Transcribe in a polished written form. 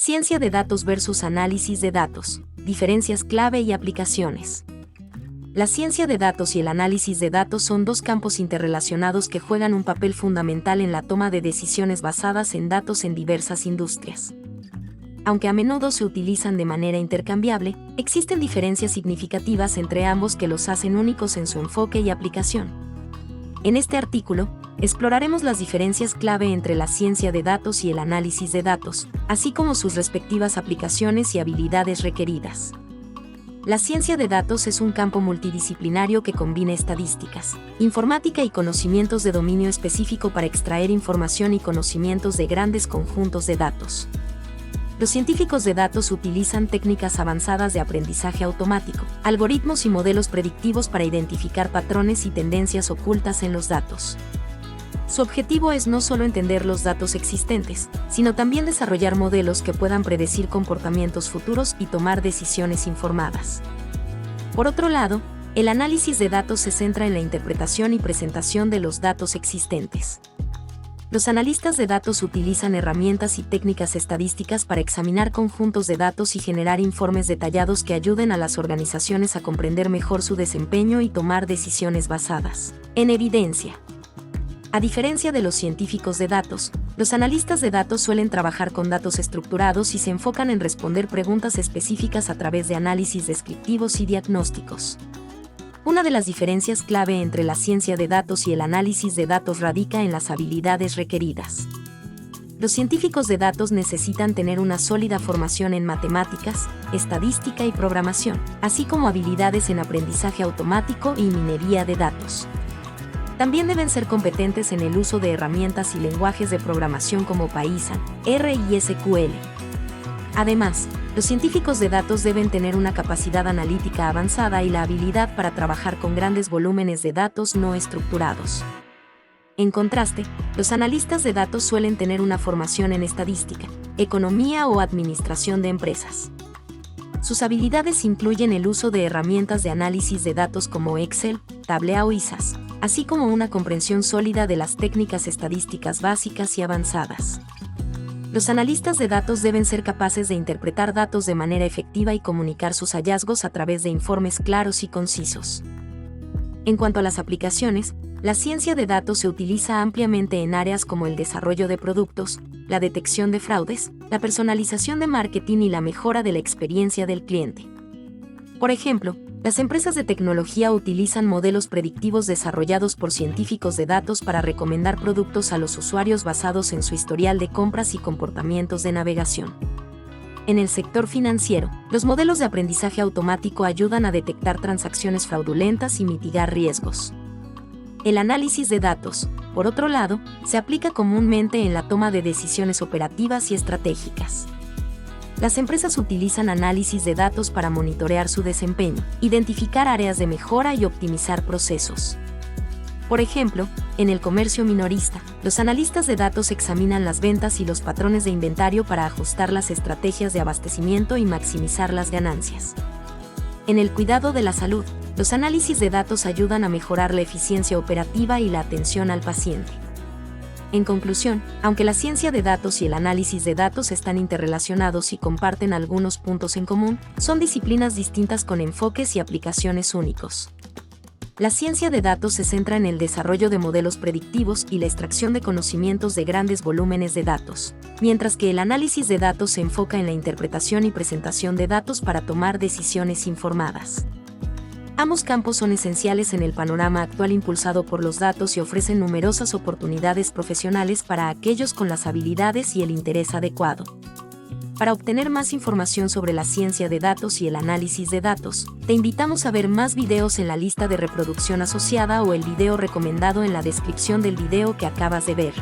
Ciencia de datos versus análisis de datos, diferencias clave y aplicaciones. La ciencia de datos y el análisis de datos son dos campos interrelacionados que juegan un papel fundamental en la toma de decisiones basadas en datos en diversas industrias. Aunque a menudo se utilizan de manera intercambiable, existen diferencias significativas entre ambos que los hacen únicos en su enfoque y aplicación. En este artículo, exploraremos las diferencias clave entre la ciencia de datos y el análisis de datos, así como sus respectivas aplicaciones y habilidades requeridas. La ciencia de datos es un campo multidisciplinario que combina estadísticas, informática y conocimientos de dominio específico para extraer información y conocimientos de grandes conjuntos de datos. Los científicos de datos utilizan técnicas avanzadas de aprendizaje automático, algoritmos y modelos predictivos para identificar patrones y tendencias ocultas en los datos. Su objetivo es no solo entender los datos existentes, sino también desarrollar modelos que puedan predecir comportamientos futuros y tomar decisiones informadas. Por otro lado, el análisis de datos se centra en la interpretación y presentación de los datos existentes. Los analistas de datos utilizan herramientas y técnicas estadísticas para examinar conjuntos de datos y generar informes detallados que ayuden a las organizaciones a comprender mejor su desempeño y tomar decisiones basadas en evidencia. A diferencia de los científicos de datos, los analistas de datos suelen trabajar con datos estructurados y se enfocan en responder preguntas específicas a través de análisis descriptivos y diagnósticos. Una de las diferencias clave entre la ciencia de datos y el análisis de datos radica en las habilidades requeridas. Los científicos de datos necesitan tener una sólida formación en matemáticas, estadística y programación, así como habilidades en aprendizaje automático y minería de datos. También deben ser competentes en el uso de herramientas y lenguajes de programación como Python, R y SQL. Además, los científicos de datos deben tener una capacidad analítica avanzada y la habilidad para trabajar con grandes volúmenes de datos no estructurados. En contraste, los analistas de datos suelen tener una formación en estadística, economía o administración de empresas. Sus habilidades incluyen el uso de herramientas de análisis de datos como Excel, Tableau y SAS, así como una comprensión sólida de las técnicas estadísticas básicas y avanzadas. Los analistas de datos deben ser capaces de interpretar datos de manera efectiva y comunicar sus hallazgos a través de informes claros y concisos. En cuanto a las aplicaciones, la ciencia de datos se utiliza ampliamente en áreas como el desarrollo de productos, la detección de fraudes, la personalización de marketing y la mejora de la experiencia del cliente. Por ejemplo, las empresas de tecnología utilizan modelos predictivos desarrollados por científicos de datos para recomendar productos a los usuarios basados en su historial de compras y comportamientos de navegación. En el sector financiero, los modelos de aprendizaje automático ayudan a detectar transacciones fraudulentas y mitigar riesgos. El análisis de datos, por otro lado, se aplica comúnmente en la toma de decisiones operativas y estratégicas. Las empresas utilizan análisis de datos para monitorear su desempeño, identificar áreas de mejora y optimizar procesos. Por ejemplo, en el comercio minorista, los analistas de datos examinan las ventas y los patrones de inventario para ajustar las estrategias de abastecimiento y maximizar las ganancias. En el cuidado de la salud, los análisis de datos ayudan a mejorar la eficiencia operativa y la atención al paciente. En conclusión, aunque la ciencia de datos y el análisis de datos están interrelacionados y comparten algunos puntos en común, son disciplinas distintas con enfoques y aplicaciones únicos. La ciencia de datos se centra en el desarrollo de modelos predictivos y la extracción de conocimientos de grandes volúmenes de datos, mientras que el análisis de datos se enfoca en la interpretación y presentación de datos para tomar decisiones informadas. Ambos campos son esenciales en el panorama actual impulsado por los datos y ofrecen numerosas oportunidades profesionales para aquellos con las habilidades y el interés adecuado. Para obtener más información sobre la ciencia de datos y el análisis de datos, te invitamos a ver más videos en la lista de reproducción asociada o el video recomendado en la descripción del video que acabas de ver.